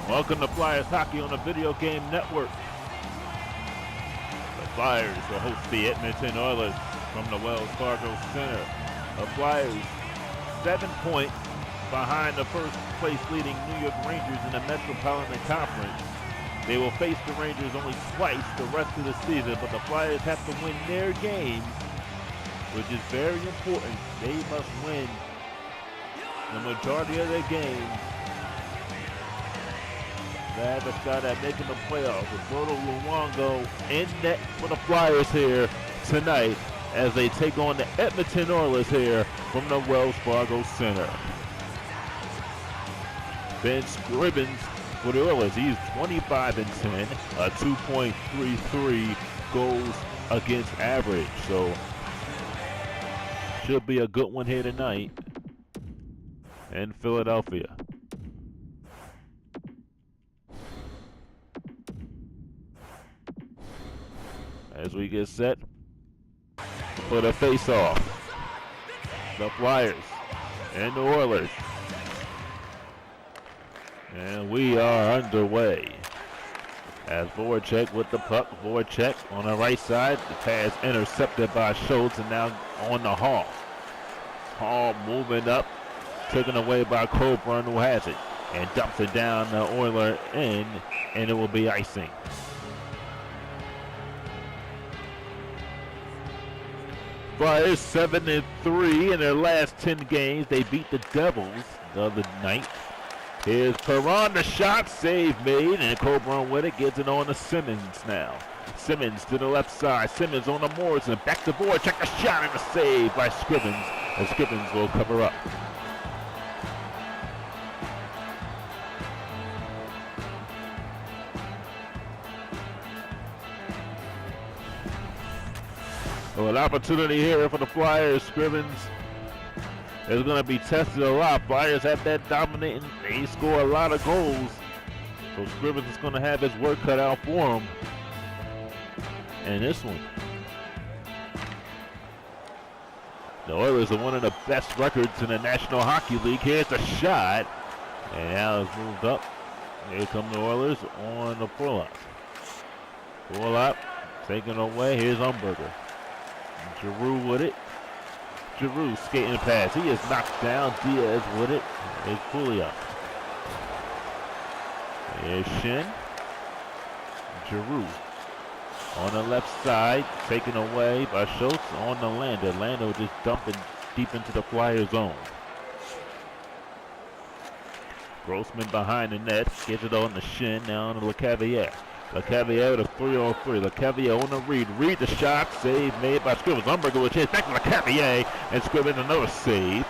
Welcome to Flyers Hockey on the Video Game Network. The Flyers will host the Edmonton Oilers from the Wells Fargo Center. The Flyers 7 points behind the first place leading New York Rangers in the Metropolitan Conference. They will face the Rangers only twice the rest of the season, but the Flyers have to win their games, which is very important. They must win the majority of their games. They have a shot at making the playoffs. Roberto Luongo in net for the Flyers here tonight as they take on the Edmonton Oilers here from the Wells Fargo Center. Ben Scrivens for the Oilers. He's 25-10, a 2.33 goals against average. So should be a good one here tonight in Philadelphia. As we get set for the face-off, the Flyers and the Oilers. And we are underway. As Voracek with the puck. Voracek on the right side. The pass intercepted by Schultz and now on the Hall. Hall moving up, taken away by Coburn, who has it and dumps it down the Oiler end, and it will be icing. Flyers 7-3 in their last 10 games. They beat the Devils the other night. Here's Perron, the shot, save made, and Coburn with it, gets it on to Simmons now. Simmons to the left side, Simmons on the Morrison, back to board, check the shot and a save by Scrivens, and Scrivens will cover up. So an opportunity here for the Flyers. Scrivens is going to be tested a lot. Flyers have that dominating. They score a lot of goals. So Scrivens is going to have his work cut out for him. And this one. The Oilers are one of the best records in the National Hockey League. Here's the shot. And now it's moved up. Here come the Oilers on the pull-up. Pull-up. Taken away. Here's Umberger. Giroux with it. Giroux skating the pass. He is knocked down. Diaz with it. Here's Pouliot. Here's Shin. Giroux on the left side. Taken away by Schultz on the Lando. Lando just dumping deep into the Flyer zone. Grossman behind the net. Gets it on the Shin. Now on the LeCavalier. LeCavalier with a 3-on-3. LeCavalier on the read. Read the shot. Save made by Scrivens. Umberger with a chance. Back to LeCavalier. And Scrivens another save.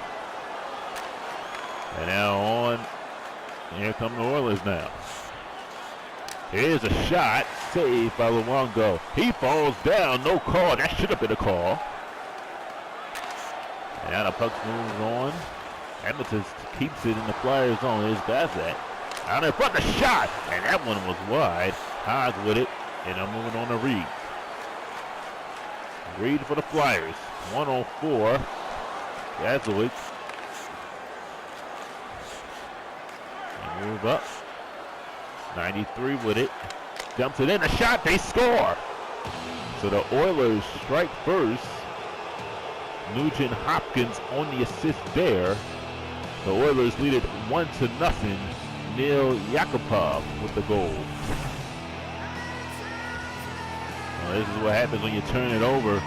And now on. Here come the Oilers now. Here's a shot. Saved by Luongo. He falls down. No call. That should have been a call. And now the puck moves on. Edmonton keeps it in the Flyers zone. Here's Bazak. Out in front, the shot. And that one was wide. Haag with it, and I'm moving on to Reed. Reed for the Flyers. 104. Gazowicz. Move up. 93 with it. Dumps it in. A shot. They score. So the Oilers strike first. Nugent Hopkins on the assist there. The Oilers lead it 1-0. Neil Yakupov with the goal. Well, this is what happens when you turn it over.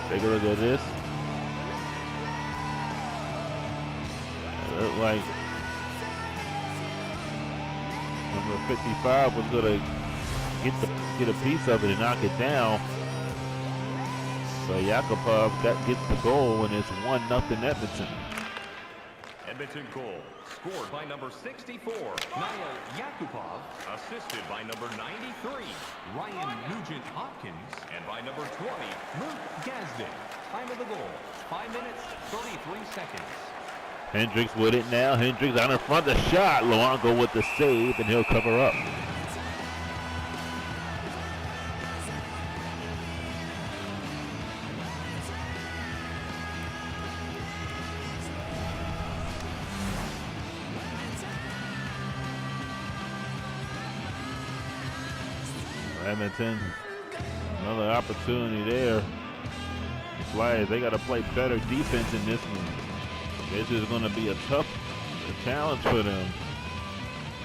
Take a look at this. It looked like number 55 was going to get a piece of it and knock it down. So Yakupov gets the goal, and it's 1-0 Edmonton. Edmonton goal scored by number 64, Niall Yakupov, assisted by number 93, Ryan Nugent Hopkins, and by number 20, Luke Gazdick. Time of the goal, 5 minutes, 33 seconds. Hendricks with it now. Hendricks out in front of the shot. Luongo with the save, and he'll cover up. Edmonton, another opportunity there. The Flyers, they got to play better defense in this one. This is going to be a tough challenge for them.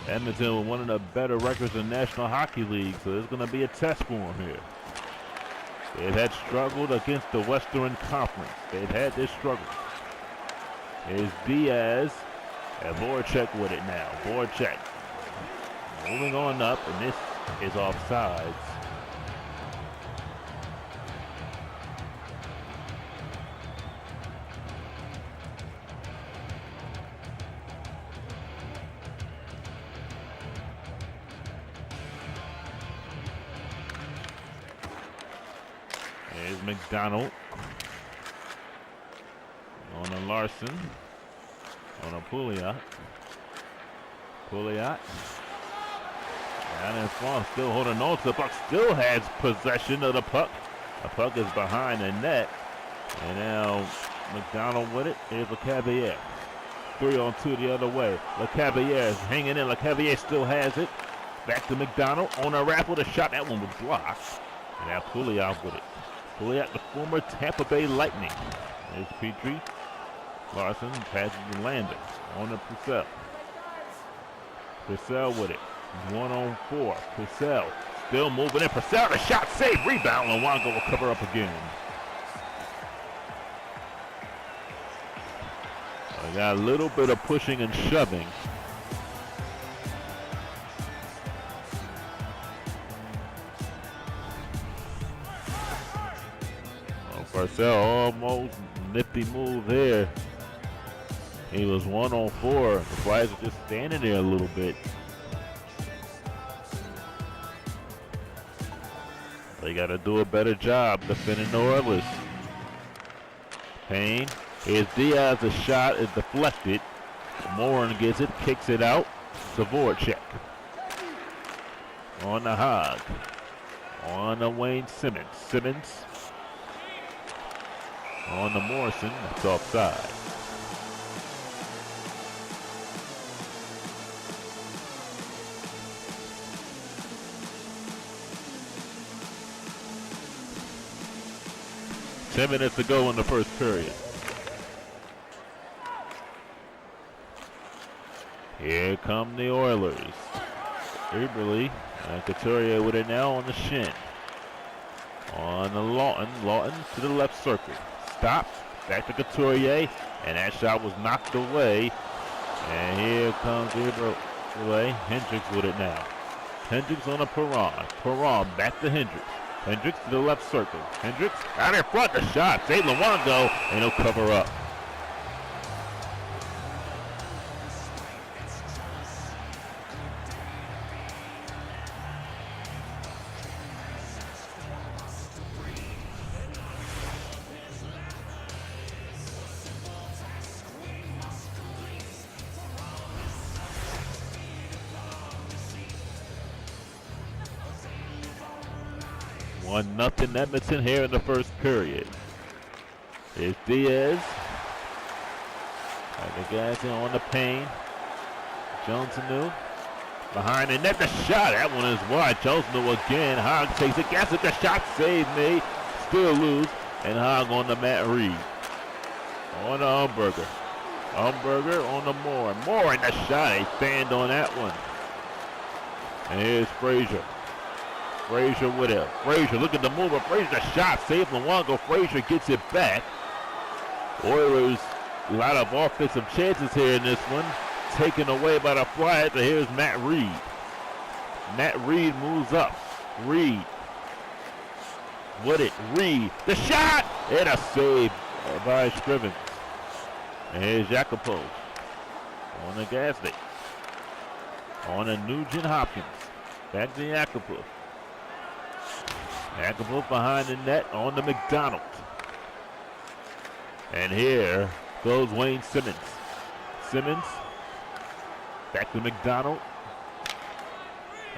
Edmonton with one of the better records in the National Hockey League, so it's going to be a test for them here. They've had struggled against the Western Conference. They've had this struggle. Here's Diaz and Voracek with it now. Voracek moving on up, and this is offsides. There's McDonald on a Larson, on a Pouliot. Pouliot down in front, still holding on to the puck, still has possession of the puck. The puck is behind the net, and now McDonald with it. Here's LeCavalier. 3-on-2 the other way. LeCavalier is hanging in. LeCavalier still has it. Back to McDonald on a raffle. The shot, that one was blocked. And now Pouliot with it. Pouliot, the former Tampa Bay Lightning. There's Petrie. Larson passes to Landon on the Purcell. Purcell with it. 1-on-4. Purcell still moving in. Purcell, the shot saved. Rebound. Luongo will cover up again. I got a little bit of pushing and shoving. Purcell almost nifty move there. He was 1-on-4. The Flyers are just standing there a little bit. They got to do a better job defending the Oilers. Payne. Here's Diaz. The shot is deflected. Morin gets it, kicks it out. Voracek on the Hog. On the Wayne Simmons. Simmons on the Morrison. That's offside. Ten minutes to go in the first period. Here come the Oilers. Eberle and Couturier with it now on the shin. On the Lawton. Lawton to the left circle. Stopped. Back to Couturier. And that shot was knocked away. And here comes Eberle. Hendricks with it now. Hendricks on a Perron. Perron back to Hendricks. Hendricks to the left circle. Hendricks out in front. The shot. Save Luongo. And he'll cover up. Nothing Edmonton here in the first period. Here's Diaz. The guys in on the Payne. Jones anew. Behind the net, the shot. That one is wide. Jones anew again. Hogg takes it. Gets it. The shot saved me. Still lose. And Hogg on the Matt Reed. On the Umberger. Umberger on the Moore. Moore in the shot. He fanned on that one. And here's Frazier. Frazier with it. Frazier, look at the mover. Frazier, the shot, saved Luongo. Frazier gets it back. Oilers, a lot of offensive chances here in this one. Taken away by the Flyers. But here's Matt Reed. Matt Reed moves up. Reed. With it. Reed. The shot! And a save by Scrivens. And here's Jacopo. On the Gasly. On a Nugent Hopkins. Back to Jacopo. Jacopo behind the net on the McDonald. And here goes Wayne Simmons. Simmons back to McDonald.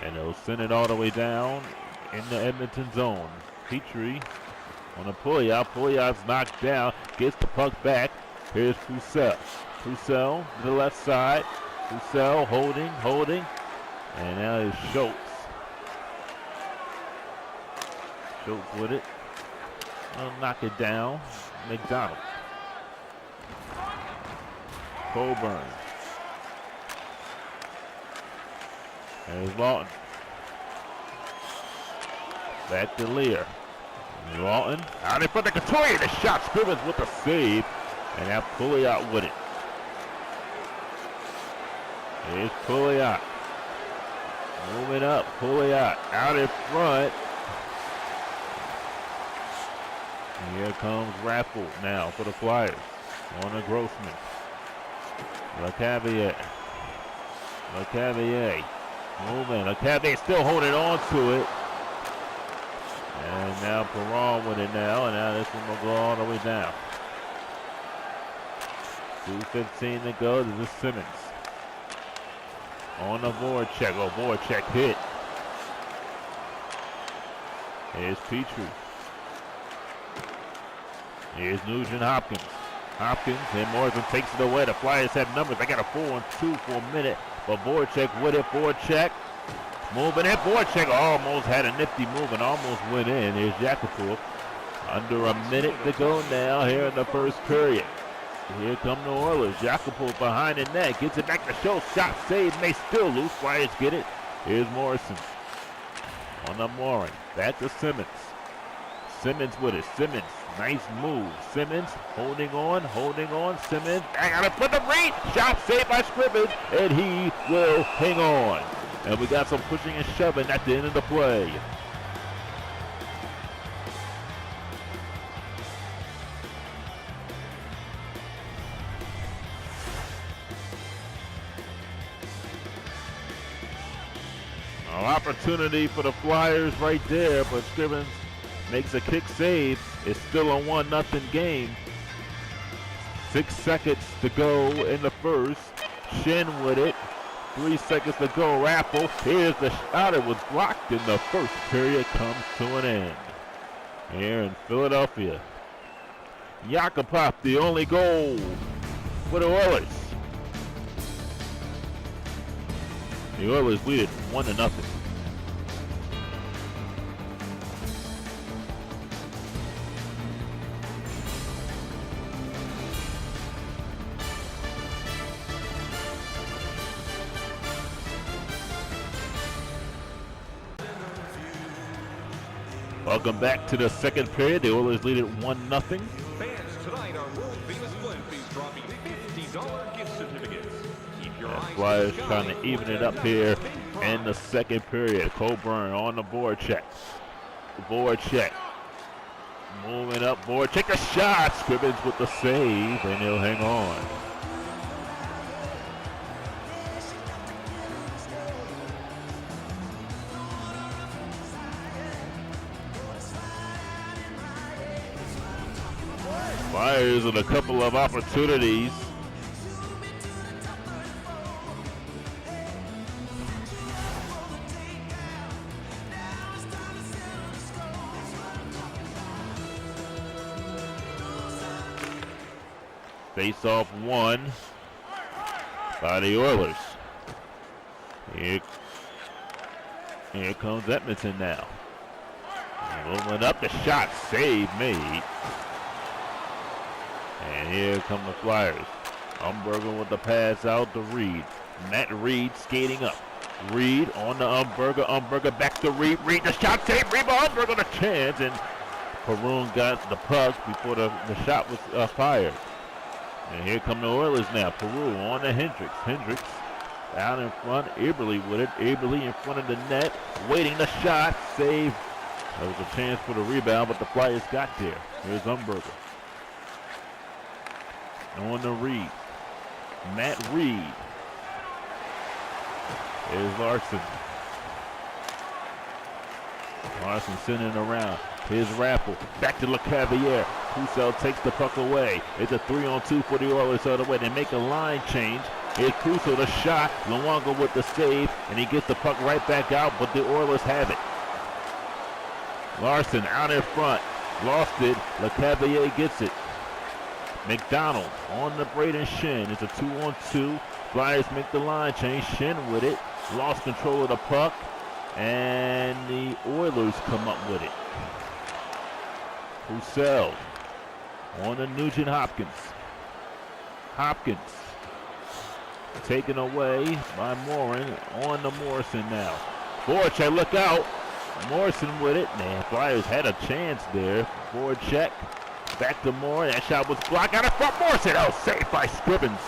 And they'll send it all the way down in the Edmonton zone. Petrie on a Pouliot. Pouliot's knocked down. Gets the puck back. Here's Purcell. Purcell to the left side. Purcell holding. And now is Schultz. Schultz with it. I'll knock it down. McDonald. Coburn. There's Lawton. Back to Lear. Lawton out in front of Couturier. The shot, Scrivens with the save. And now Pouliot with it. Here's Pouliot. Moving up. Pouliot out in front. And here comes Raffle now for the Flyers. On the Grossman. LeCavier. Moving. LeCavier still holding on to it. And now Perron with it now. And now this one will go all the way down. 2:15 to go. This is Simmons. On the Voracek. Oh, Voracek hit. Here's Petrie. Here's Nugent Hopkins. And Morrison takes it away. The Flyers have numbers. They got a 4-on-2 for a minute. But Voracek with it. Voracek moving it. Voracek almost had a nifty move and almost went in. Here's Yakupov. Under a minute to go now here in the first period. Here come the Oilers. Yakupov behind the net. Gets it back to Schultz. Shot saved. May still lose. Flyers get it. Here's Morrison. On the mooring. Back to Simmons. Simmons with it. Simmons. Nice move. Simmons holding on. Simmons. I got it for the read. Shot saved by Scrivens. And he will hang on. And we got some pushing and shoving at the end of the play. An opportunity for the Flyers right there, but Scrivens makes a kick save. It's still a 1-0 game. 6 seconds to go in the first. Shin with it. 3 seconds to go. Raffle. Here's the shot. It was blocked in the first period. Comes to an end. Here in Philadelphia. Yakupov, the only goal for the Oilers. The Oilers lead 1-0. Welcome back to the second period. The Oilers lead it 1-0. Fans tonight are world famous Blimpies dropping $50 gift certificates. Keep your eyes Flyers trying to even it up here in the second period. Coburn on the Voracek. Moving up. Voracek a shot. Scrivens with the save, and he'll hang on. Flyers with a couple of opportunities. Face off one by the Oilers. Here comes Edmonton now. Moving up, the shot save made. And here come the Flyers. Umberger with the pass out to Reed. Matt Reed skating up. Reed on the Umberger. Umberger back to Reed. Reed the shot save. Rebound. Umberger the chance. And Perron got the puck before the shot was fired. And here come the Oilers now. Peru on to Hendricks. Hendricks out in front. Eberle with it. Eberle in front of the net. Waiting the shot. Save. There was a chance for the rebound, but the Flyers got there. Here's Umberger. On the Reed. Matt Reed. Here's Larson. Larson sending around. Here's Raffle. Back to LeCavier. Crusoe takes the puck away. It's a 3-on-2 for the Oilers all the way. They make a line change. Here's Crusoe the shot. Luongo with the save. And he gets the puck right back out, but the Oilers have it. Larson out in front. Lost it. LeCavier gets it. McDonald on the Braden Shin. It's a 2-on-2. Flyers make the line change. Shin with it. Lost control of the puck. And the Oilers come up with it. Purcell on to Nugent Hopkins. Hopkins taken away by Morin on to Morrison now. Voracek, look out. Morrison with it. Man, Flyers had a chance there. Voracek back to Morin. That shot was blocked out of front. Morrison, oh, saved by Scrivens.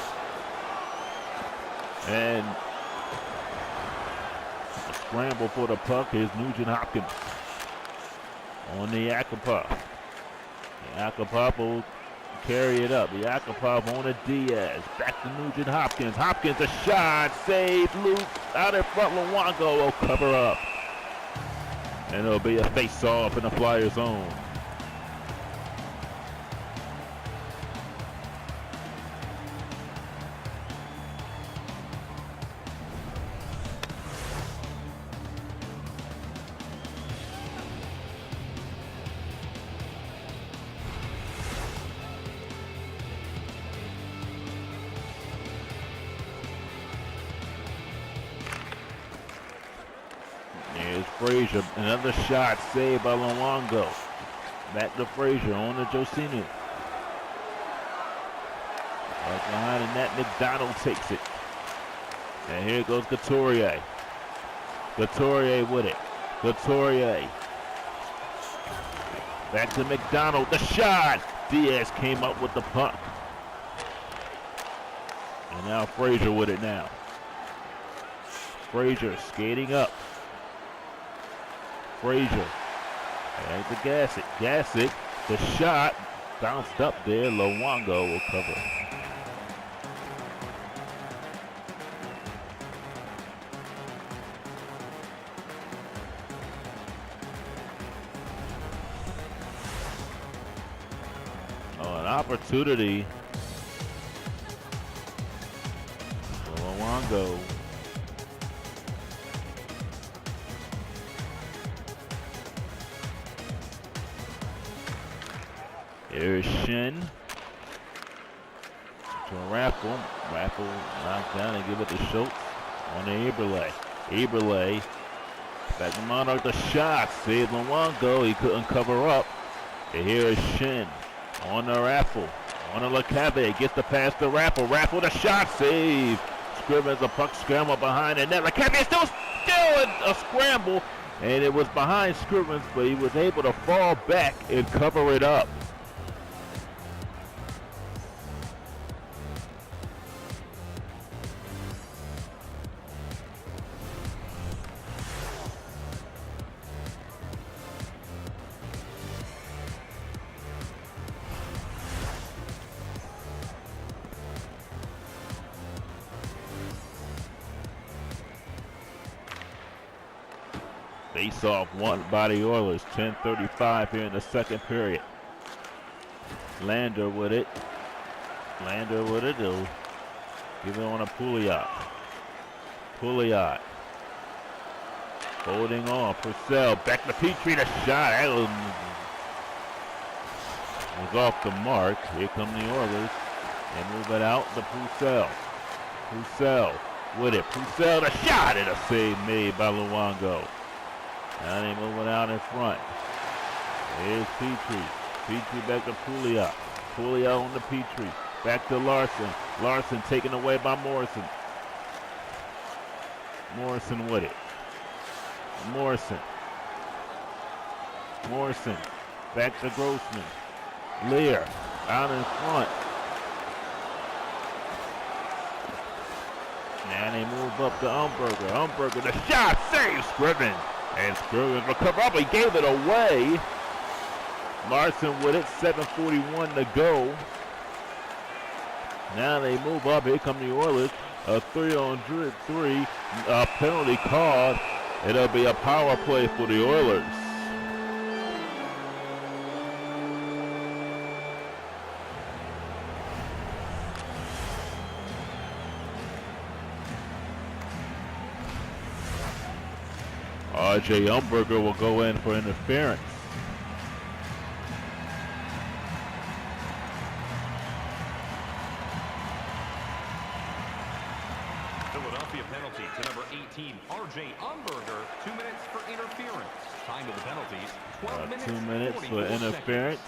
And a scramble for the puck. Here's Nugent Hopkins on the Yakupov. Yakupov will carry it up. Yakupov on a Diaz. Back to Nugent Hopkins. Hopkins a shot. Save. Loose. Out in front. Luongo will cover up. And it'll be a face-off in the Flyers zone. Frazier, another shot saved by Luongo. Back to Frazier on to Josinu. Right behind the net, McDonald takes it. And here goes Couturier. Couturier with it. Couturier. Back to McDonald, the shot! Diaz came up with the puck. And now Frazier with it now. Frazier skating up. Frazier. And to Gassick. Gassick, the shot bounced up there. Luongo will cover. Oh, an opportunity for Luongo. Here's Shin. To Raffle. Raffle knocked down and give it to Schultz on the Eberle. Eberle. Back to Monarch, the shot. Saved Luongo. He couldn't cover up. And here is Shin. On the Raffle. On the LeCave. Gets the pass to Raffle. Raffle, the shot. Save. Scrivens, a puck scramble behind the net. LeCave still a scramble. And it was behind Scrivens, but he was able to fall back and cover it up. Face off won by the Oilers. 10:35 here in the second period. Lander with it. Lander with it. He'll give it on a Pouliot. Pouliot. Holding on. Purcell. Back to Petrie. The shot. That was off the mark. Here come the Oilers. And move it out to Purcell. Purcell with it. Purcell. The shot. And a save made by Luongo. Now they moving out in front. Here's Petrie. Petrie back to Pouliot. Pouliot on the Petrie. Back to Larson. Larson taken away by Morrison. Morrison with it. Morrison. Morrison. Back to Grossman. Lear out in front. Now they move up to Umberger. Umberger, the shot, save Scrivens. And Scrivens will cover up. He gave it away. Larson with it. 7:41 to go. Now they move up. Here come the Oilers. A 3-on-3 penalty called. It'll be a power play for the Oilers. R.J. Umberger will go in for interference. The Philadelphia penalty to number 18, R.J. Umberger. 2 minutes for interference. Time to the penalties, 12 minutes, 2 minutes for interference.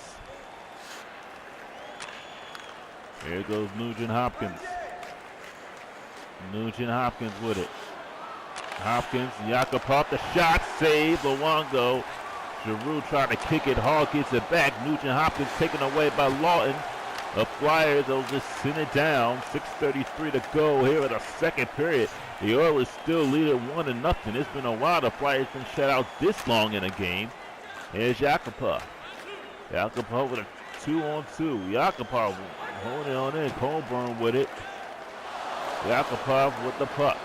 Here goes Nugent Hopkins. Nugent Hopkins with it. Hopkins, Yakupov, the shot, save, Luongo. Giroux trying to kick it, Hall gets it back. Nugent Hopkins taken away by Lawton. The Flyers will just send it down. 6:33 to go here in the second period. The Oilers still lead it 1-0. It's been a while the Flyers been shut out this long in a game. Here's Yakupov. Yakupov with a 2-on-2. Yakupov holding on in. Colburn with it. Yakupov with the puck.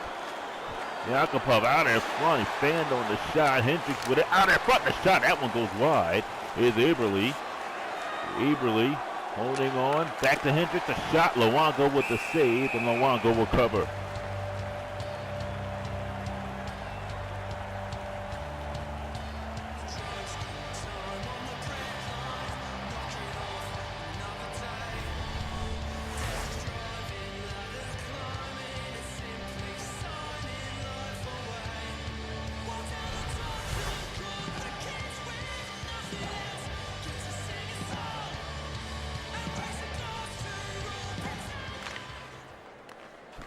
Yakupov out in front. He fanned on the shot. Hendricks with it out in front. The shot. That one goes wide. Here's Eberle. Eberle holding on. Back to Hendricks. The shot. Luongo with the save. And Luongo will cover.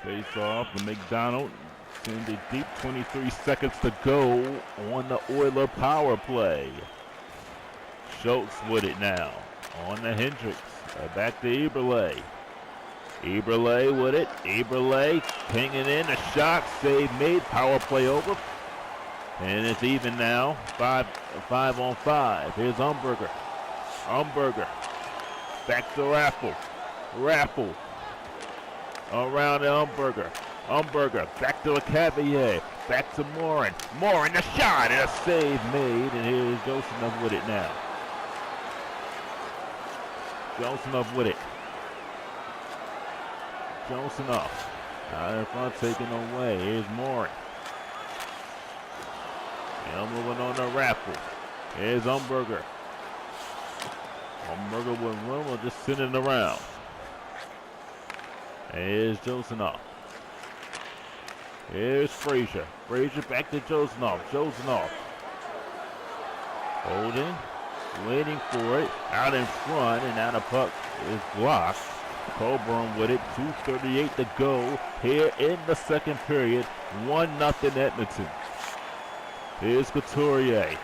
Face off to McDonald. Send it deep. 23 seconds to go on the Oiler power play. Schultz with it now. On the Hendricks. Back to Eberle. Eberle with it. Eberle pinging in. A shot. Save made. Power play over. And it's even now. 5 on 5. Here's Umberger. Umberger. Back to Raffle. Raffle. Around to Umberger. Umberger back to Lecavalier. Back to Morin. Morin, the shot and a save made. And here's Josenov with it now. Josenov with it. Josenov out in front, taken away. Here's Morin. Now moving on to Raffle. Here's Umberger. Umberger with room or just sitting around. Here's Josenov. Here's Frazier. Frazier back to Josenov. Josenov holding, waiting for it. Out in front, and now the puck is blocked. Colburn with it. 2:38 to go here in the second period. 1-0 Edmonton. Here's Couturier.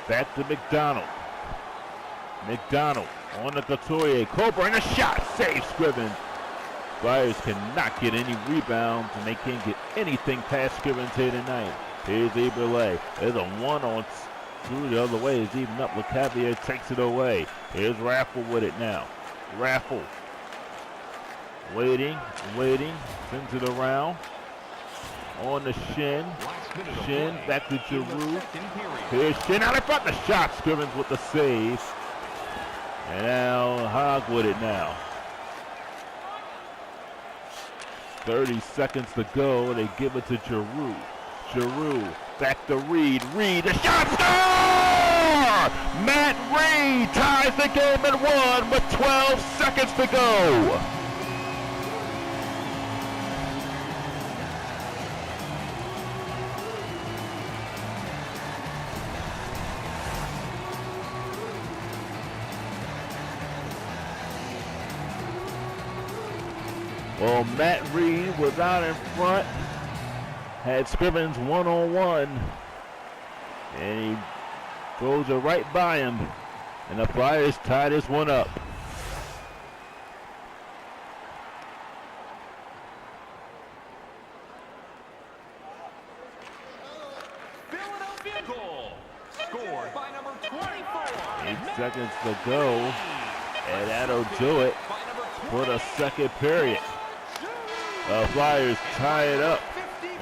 Back to McDonald. McDonald on the Couturier. Colburn, a shot. Save Scriven. Flyers cannot get any rebounds, and they can't get anything past Scriven tonight. Here's Eberle. There's a 1-on-2 the other way. It's even up. Lecavalier takes it away. Here's Raffle with it now. Raffle. Waiting. Sends it around. On the Shin. Shin back to Giroux. Here's Shin out in front. The shot. Scrivens with the save. And now Hogg with it now. 30 seconds to go. They give it to Giroux. Giroux back to Reed. Reed, the shot, score! Matt Reed ties the game at 1 with 12 seconds to go. Well, Matt Reed was out in front, had Scrivens 1-on-1, and he throws it right by him, and the Flyers tie this one up. Philadelphia goal, scored by number 24. 8 seconds to go, and that'll do it for the second period. The Flyers tie it up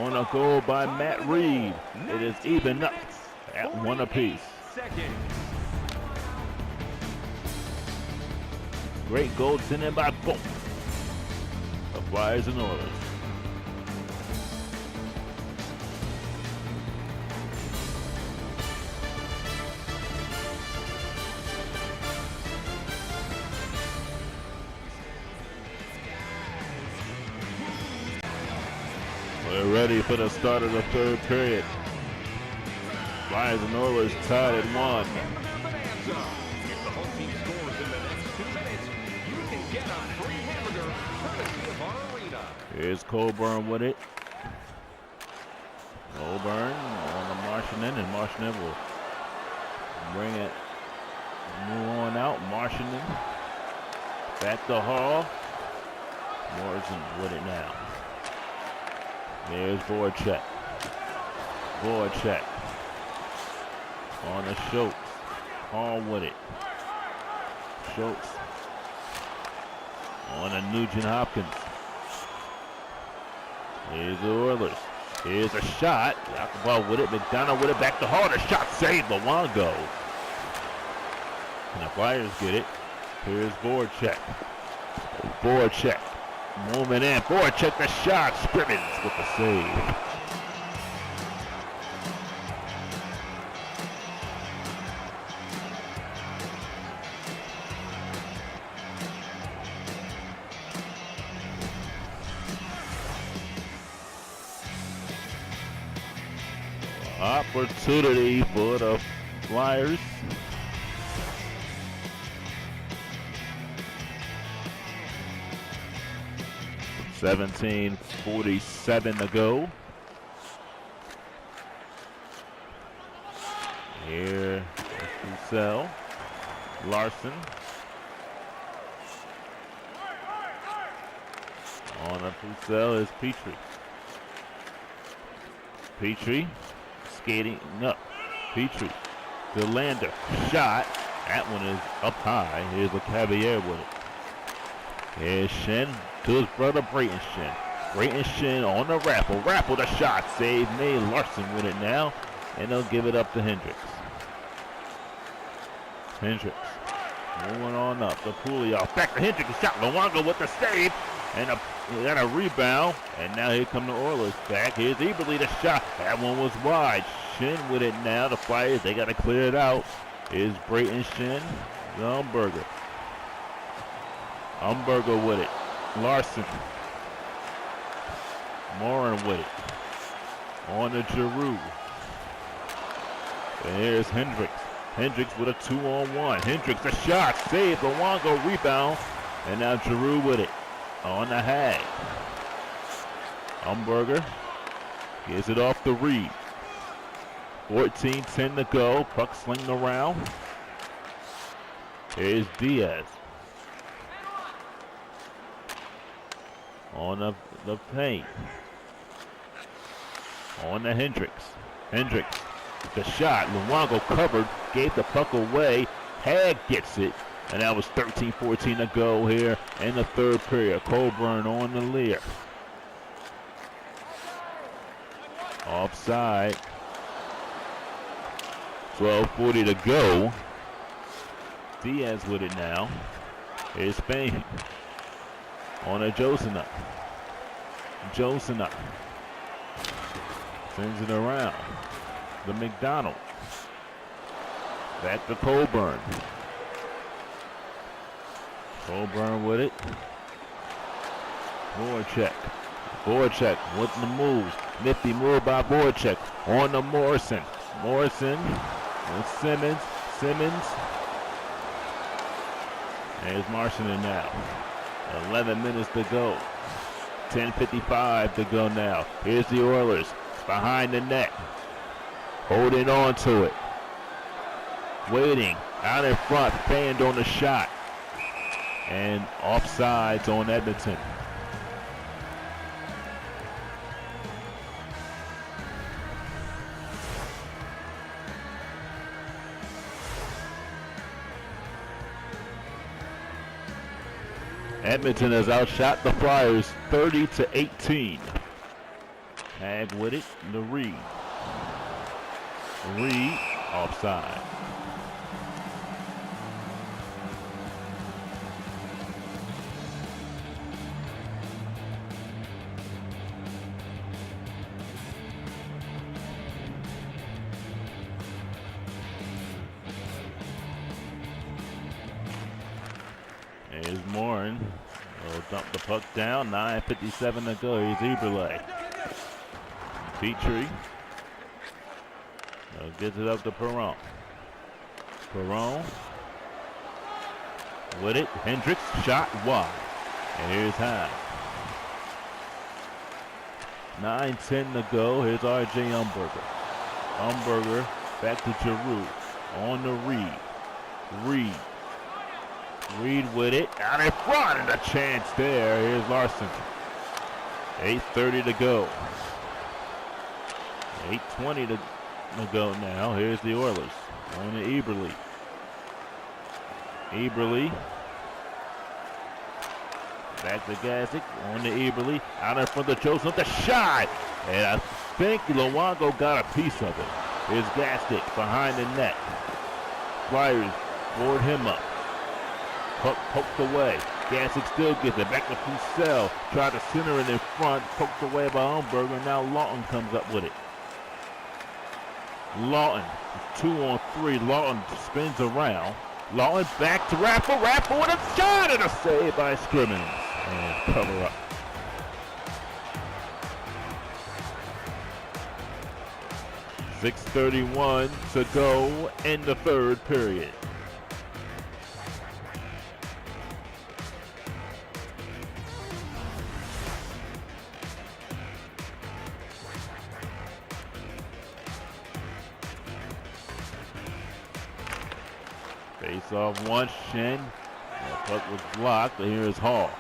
on a goal by Matt Reed. It is even up at 1 apiece. Great goal sent in by both the Flyers and Oilers. We're ready for the start of the third period. Flyers and Oilers tied at 1. If the home team scores in the next 2 minutes, you can get a free hamburger courtesy of our arena. Here's Colburn with it. Colburn on the Marchand, and Marchand will bring it, move on out. Marchand back to Hall. Morrison with it now. There's Voracek. Voracek on the Schultz. Hall with it. Schultz on a Nugent Hopkins. Here's the Oilers. Here's a shot. Yakupov with it. McDonough with it. Back to Hall. The shot saved. Luongo. And the Flyers get it. Here's Voracek. Voracek moving in. Voracek the shot. Scrimmins with the save. Opportunity for the Flyers. .17:47 to go. Here is Roussel. Larson. On a Roussel is Petrie. Petrie skating up. Petrie. DeLander. Shot. That one is up high. Here's LeCavier with it. Here's Shen to his brother Brayton Shen. Brayton Shen on the raffle. Raffle the shot. Save made. Larson with it now. And they'll give it up to Hendricks. Hendricks moving on up. The Pouliot. Back to Hendricks. Shot. Luongo with the save. And he got a rebound. And now here come the Oilers back. Here's Eberle the shot. That one was wide. Shen with it now. The Flyers, they got to clear it out. Here's Brayton Shen. Umberger. Umberger with it. Larson. Morin with it. On to Giroux. And here's Hendricks. Hendricks with a 2-on-1. Hendricks a shot. Save. Luongo rebound. And now Giroux with it. On the Hag. Umberger gives it off to Reed. 14:10 to go. Puck slinging around. Here's Diaz. On the paint. On to Hendricks. Hendricks. The shot. Luongo covered. Gave the puck away. Hag gets it. And that was 13:14 to go here in the third period. Colburn on the Lear. Offside. 12:40 to go. Diaz with it now. Here's Spain. On a Josina. Josina. Sends it around. The McDonald. Back to Colburn. Colburn with it. Voracek. Voracek with the moves. Nifty move by Voracek. On to Morrison. Morrison with Simmons. Simmons. There's Marchand now. 11 minutes to go. 10:55 to go now. Here's the Oilers behind the net. Holding on to it. Waiting. Out in front. Fanned on the shot. And offsides on Edmonton. Edmonton has outshot the Flyers 30-18. Hag with it to Reed. Reed offside. Here's Morin. He'll dump the puck down. 9:57 to go. Here's Eberle. Petrie gets it up to Perron. Perron with it. Hendricks shot wide. And here's Hines. 9:10 to go. Here's R.J. Umberger. Umberger back to Giroux. On to Reed. Reed with it. Out in front. And a chance there. Here's Larson. 8:30 to go. 8:20 to go now. Here's the Oilers. On to Eberle. Eberle. Back to Gazik. On to Eberle. Out in front of Joseph. The shot. And I think Luongo got a piece of it. Here's Gazik behind the net. Flyers board him up. Puck poked away. Gazik still gets it. Back to Pucell. Tried to center it in front. Poked away by Umberger. Now Lawton comes up with it. Lawton, 2-on-3. Lawton spins around. Lawton back to Raffle. Raffle with a shot and a save by Scrimmins. And cover up. .6:31 to go in the third period. Face off one, Shen. The puck was blocked, but here is Hall.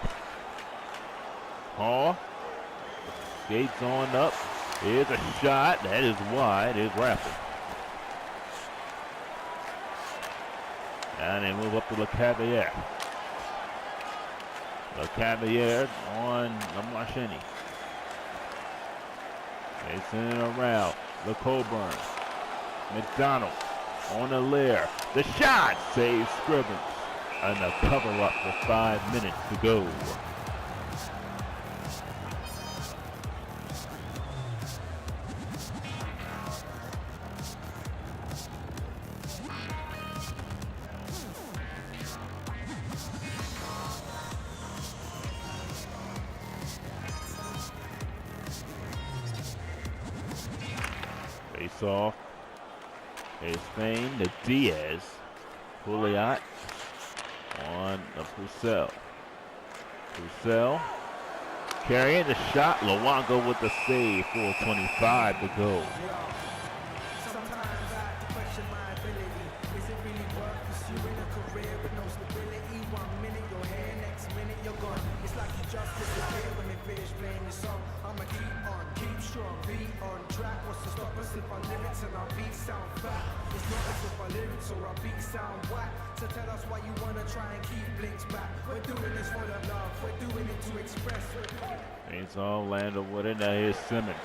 Hall skates on up. Here's a shot. That is wide. Here's Raffle. And they move up to LeCavalier. LeCavalier on Marchini. They send it around. LeCoburn. McDonald on the Lair. The shot saves Scribbins. And a cover up for 5 minutes to go. Face off. Here's Spain to Diaz. Pouliot on the Pucell. Pucell carrying the shot. Luongo with the save. 4:25 to go. Sometimes I question my ability. Is it really worth pursuing a career with no stability? 1 minute you're here, next minute you're gone. It's like you just disappear when they finish playing your song. I'ma keep on, keep strong, be on track. What's to stop us if our lyrics and our beats sound fat? It's not as if our lyrics or our beats sound whack. So tell us why you wanna try and keep Blinks back. We're doing this for the love, we're doing it to express. It's all Lando with it. Now here's Simmons.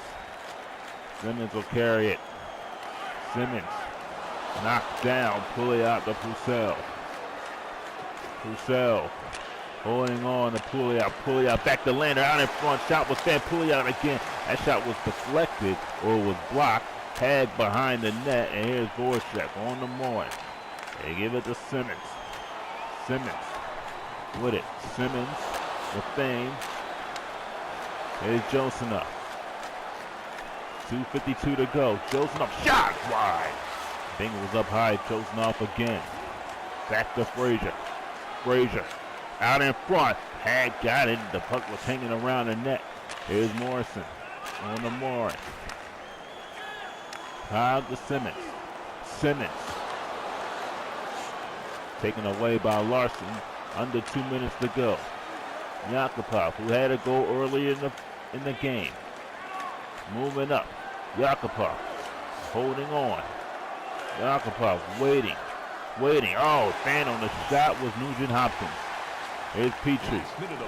Simmons will carry it. Simmons knocked down. Pouliot to Pucell. Pucell holding on to Pouliot. Pouliot back to Lander. Out in front. Shot was there. Pouliot again. That shot was deflected or was blocked. Tag behind the net. And here's Voracek on the Moore. They give it to Simmons. Simmons with it. Simmons, the thing. Here's Johnson up. 2:52 to go. Johnson up. Shot wide. Bingle was up high. Johnson off again. Back to Frazier. Frazier out in front. Had got it. The puck was hanging around the net. Here's Morrison on the Moore. Kyle to Simmons. Simmons taken away by Larson. Under 2 minutes to go. Yakupov, who had a goal early in the game. Moving up. Yakupov holding on. Yakupov waiting. Oh, fan on the shot was Nugent Hopkins. Here's Petrie.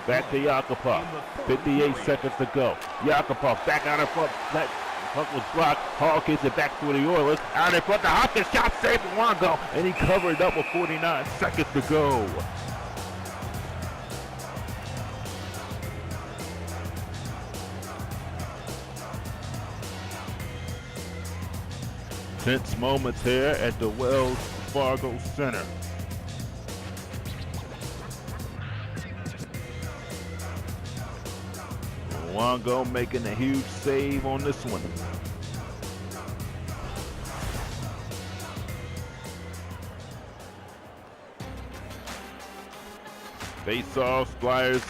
Back to Yakupov. 58 seconds to go. Yakupov back out in front. That puck was blocked. Hall gets it back for the Oilers. Out in front. The Hopkins shot saved Luongo. And he covered up with 49 seconds to go. Tense moments here at the Wells Fargo Center. Luongo making a huge save on this one. Face-off, Flyers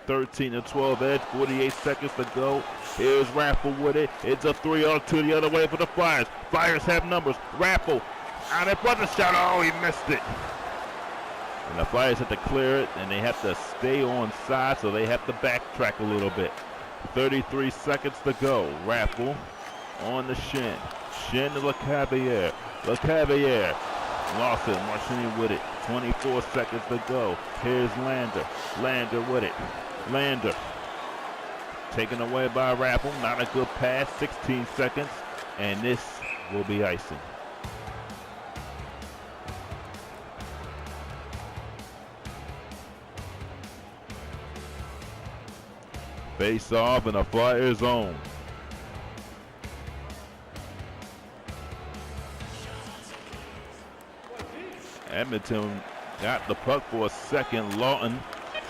13-12 edge, 48 seconds to go. Here's Raffle with it. It's a 3-on-2 the other way for the Flyers. Flyers have numbers. Raffle out in front of the shot. Oh, he missed it. And the Flyers have to clear it, and they have to stay on side, so they have to backtrack a little bit. 33 seconds to go. Raffle on the shin. Shin to LeCavalier. LeCavalier lost it. Marchini with it. 24 seconds to go. Here's Lander. Lander with it. Lander taken away by Raffle. Not a good pass. 16 seconds, and this will be icing. Face off in a Flyer zone. Edmonton got the puck for a second. Lawton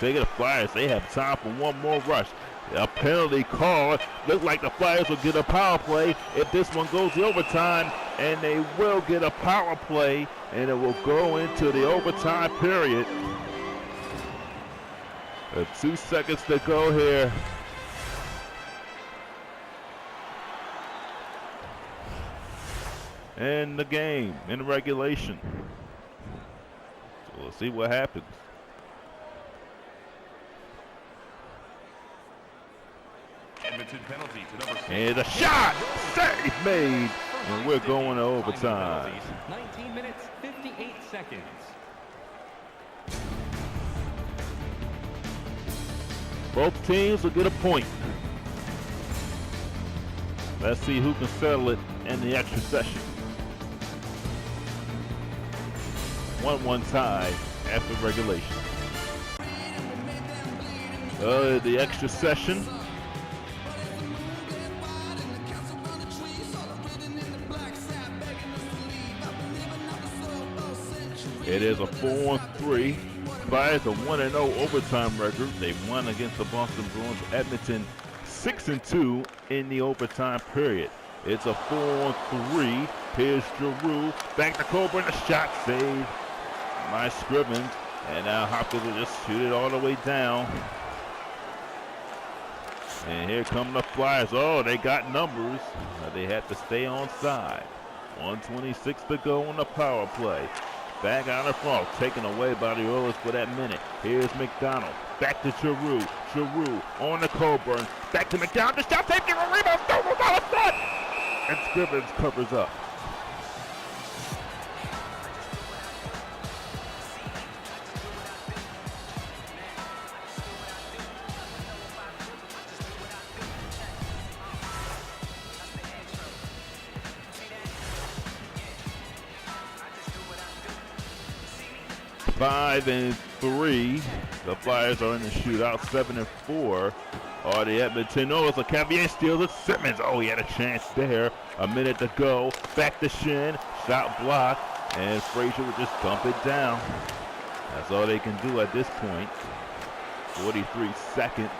taking the Flyers. They have time for one more rush. A penalty call. Look like the Flyers will get a power play if this one goes to overtime, and they will get a power play, and it will go into the overtime period. 2 seconds to go here. In the game, in regulation. So we'll see what happens. Edmonton penalty to number 6. And a shot! Save made! And we're going to overtime. 19 minutes, 58 seconds. Both teams will get a point. Let's see who can settle it in the extra session. 1-1 tie after regulation. The extra session. It is a 4-3. Flyers a 1-0 overtime record. They won against the Boston Bruins. Edmonton 6-2 in the overtime period. It's a 4-3. Here's Giroux. Back to Coburn. A shot saved by Scrivens. And now Hopkins will just shoot it all the way down. And here come the Flyers. Oh, they got numbers. They have to stay on side. 1:26 to go on the power play. Back out of front, taken away by the Oilers for that minute. Here's McDonald. Back to Giroux. Giroux on the Coburn. Back to McDonald. The shot taken. A rebound. Stovall's out of front. And Scrivens covers up. Five and 3. The Flyers are in the shootout. 7-4 are the Edmonton Oilers. LeCavalier steals it. Simmons. Oh, he had a chance there. A minute to go. Back to Shin. Shot blocked. And Frazier would just dump it down. That's all they can do at this point. 43 seconds.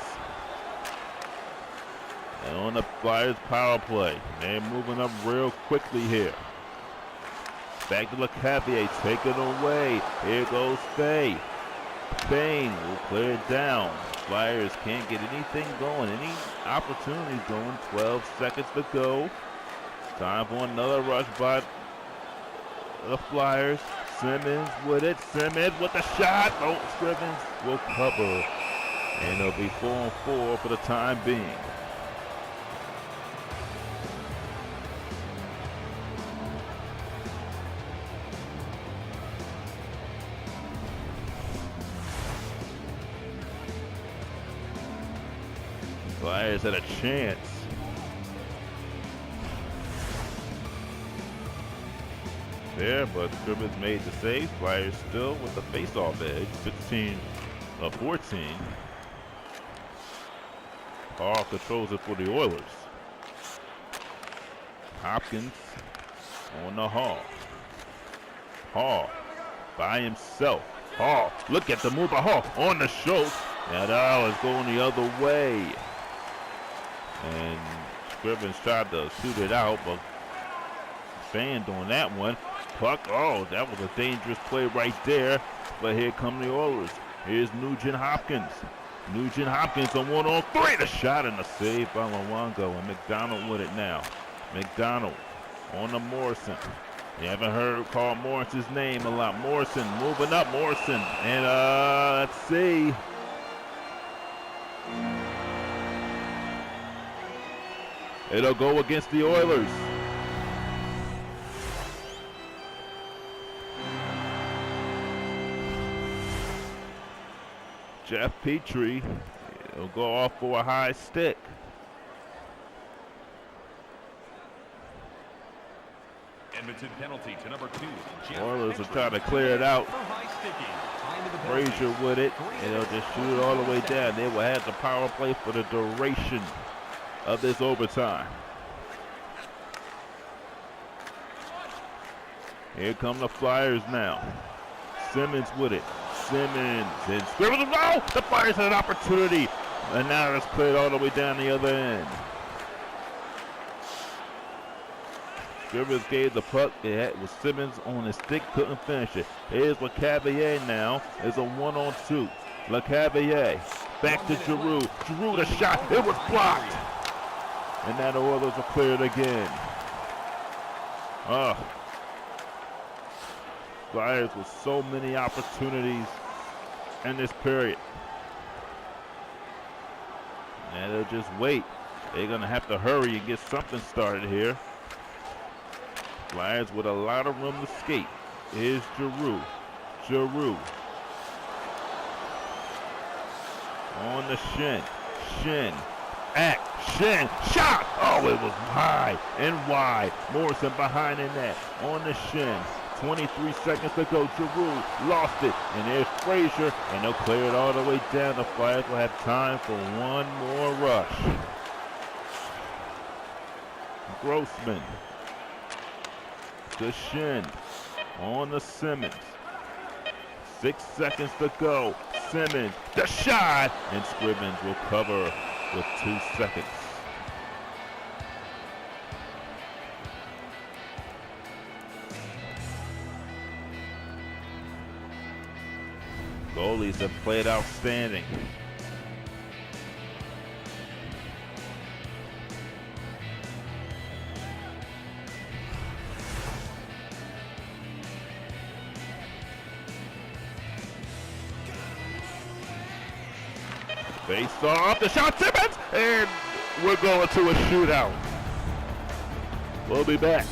And on the Flyers power play. They're moving up real quickly here. Back to LeCavalier, take it away. Here goes Fay. Payne will clear it down. Flyers can't get anything going, any opportunities going. 12 seconds to go. Time for another rush by the Flyers. Simmons with it. Simmons with the shot. Oh, Scrivens will cover. And it'll be 4-4 for the time being. Flyers had a chance. There, but Scrivens made the save. Flyers still with the face-off edge, 16-14. Hall controls it for the Oilers. Hopkins on the Hall. Hall by himself. Hall, look at the move by Hall on the Schultz. Now that is going the other way. And Scrivens tried to shoot it out, but fanned on that one. Puck, oh, that was a dangerous play right there. But here come the Oilers. Here's Nugent Hopkins. Nugent Hopkins on 1-on-3. The shot and the save by Luongo. And McDonald with it now. McDonald on to Morrison. You haven't heard call Morrison's name a lot. Morrison moving up. Morrison. And let's see. It'll go against the Oilers. Jeff Petrie will go off for a high stick. Edmonton penalty to number 2. Oilers will try to clear it out. Frazier with it, and they'll just shoot it all the way down. They will have the power play for the duration of this overtime. Here come the Flyers now. Simmons with it. Simmons and Scrivens. No! The Flyers had an opportunity. And now it's cleared all the way down the other end. Scrivens gave the puck. It was Simmons on his stick. Couldn't finish it. Here's LeCavalier now. It's a 1-on-2. LeCavalier back to Giroux. Giroux the shot. It was blocked. And now the Oilers are cleared again. Flyers with so many opportunities in this period. And they'll just wait. They're going to have to hurry and get something started here. Flyers with a lot of room to skate. Here's Giroux. Giroux. On the shin. Shin. Action. Shot! Oh, it was high and wide. Morrison behind the net. On the shin. 23 seconds to go. Giroux lost it. And there's Frazier. And they'll clear it all the way down. The Flyers will have time for one more rush. Grossman. To Shin. On the Simmons. 6 seconds to go. Simmons. The shot. And Scrivens will cover with 2 seconds. Goalies have played outstanding. Face off, the shot, Simmons, and we're going to a shootout. We'll be back.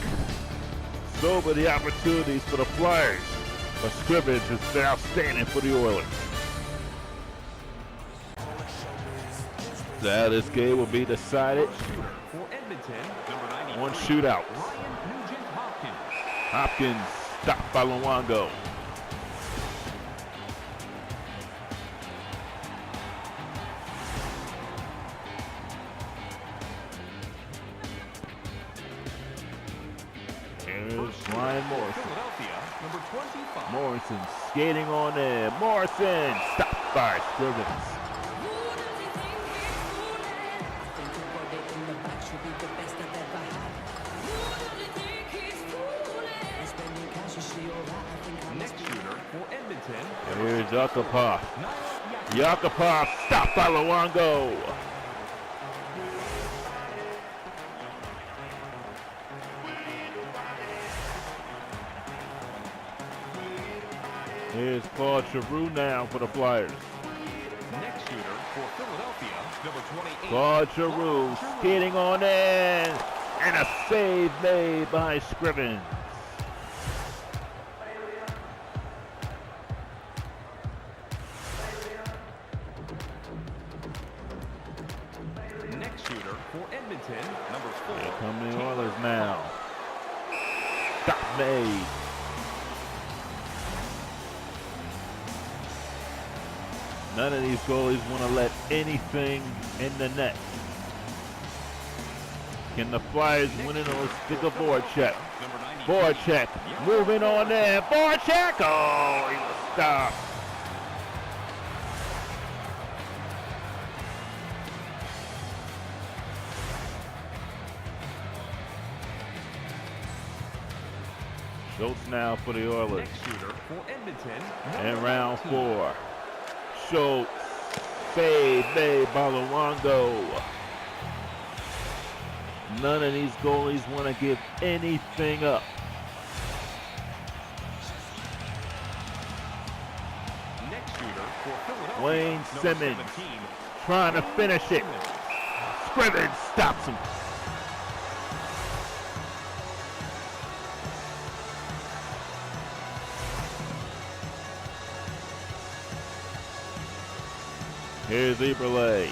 So many opportunities for the Flyers. But Scrivens has been outstanding for the Oilers. Now this game will be decided on shootouts. Hopkins stopped by Luongo. Here's Ryan Morrison. Morrison skating on there. Morrison stopped by Scrivens. Next shooter for Edmonton. Here's Yakupov. Yakupov stopped by Luongo. Here's Claude Giroux now for the Flyers. Next shooter for Philadelphia, number 28. Claude Giroux skating on in. And a save made by Scrivens. Next shooter for Edmonton, number 4. Here come the Oilers now. Stop made. None of these goalies want to let anything in the net. Can the Flyers win it or stick a Voracek? Voracek moving on there. Voracek! Oh, he was stopped. Schultz now for the Oilers. Next shooter for Edmonton. And round 4. Schultz. Save made by Luongo. None of these goalies want to give anything up. Next shooter for Philadelphia. Wayne number Simmons 17. trying to finish it. Scrimmage stops him. Here's Eberle.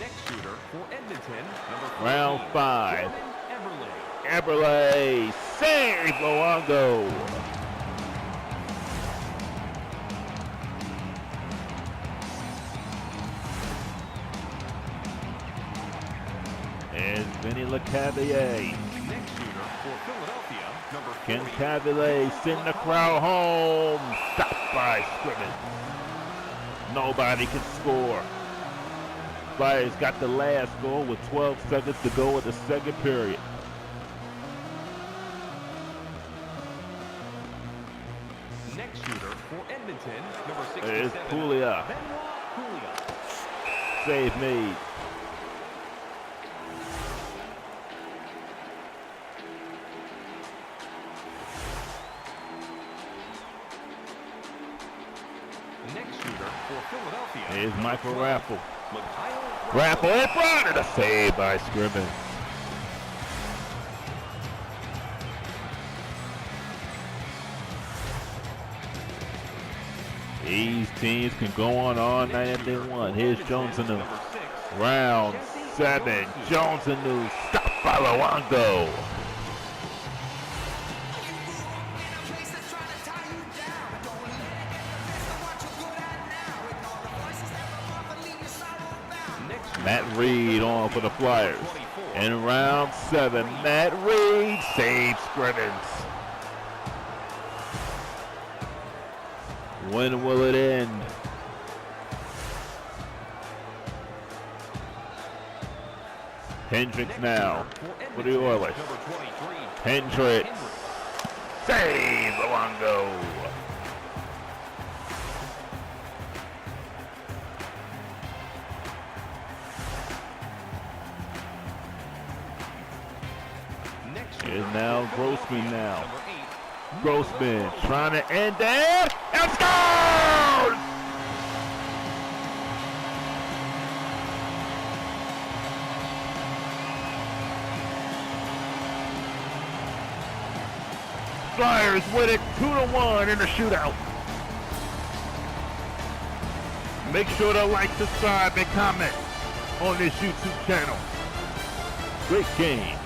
Next shooter for Edmonton. Number 14. Round 5. Eberle. Eberle. Save Luongo. And Vinny LeCavalier. Next shooter for Philadelphia. Number 40. Can Cavalier send the crowd home? Stopped by scrimmage. Nobody can score. Flyers got the last goal with 12 seconds to go in the second period. Next shooter for Edmonton. Number 67. It's Pouliot. Pouliot. Save made. Next shooter for Philadelphia. Here's Michael Raffle. Mikhail Raffle in front and a save by scrimmage. These teams can go on all night if they want. Here's Jones and Number 6. round 7. Jones and New stopped by Luongo. Matt Reed on for the Flyers. In round 7, Matt Reed saves scrimmage. When will it end? Hendricks now for the Oilers. Hendricks. Save Luongo. Is now Grossman now. Grossman trying to end it and scores! Flyers win it 2-1 in the shootout. Make sure to like, subscribe, and comment on this YouTube channel. Great game.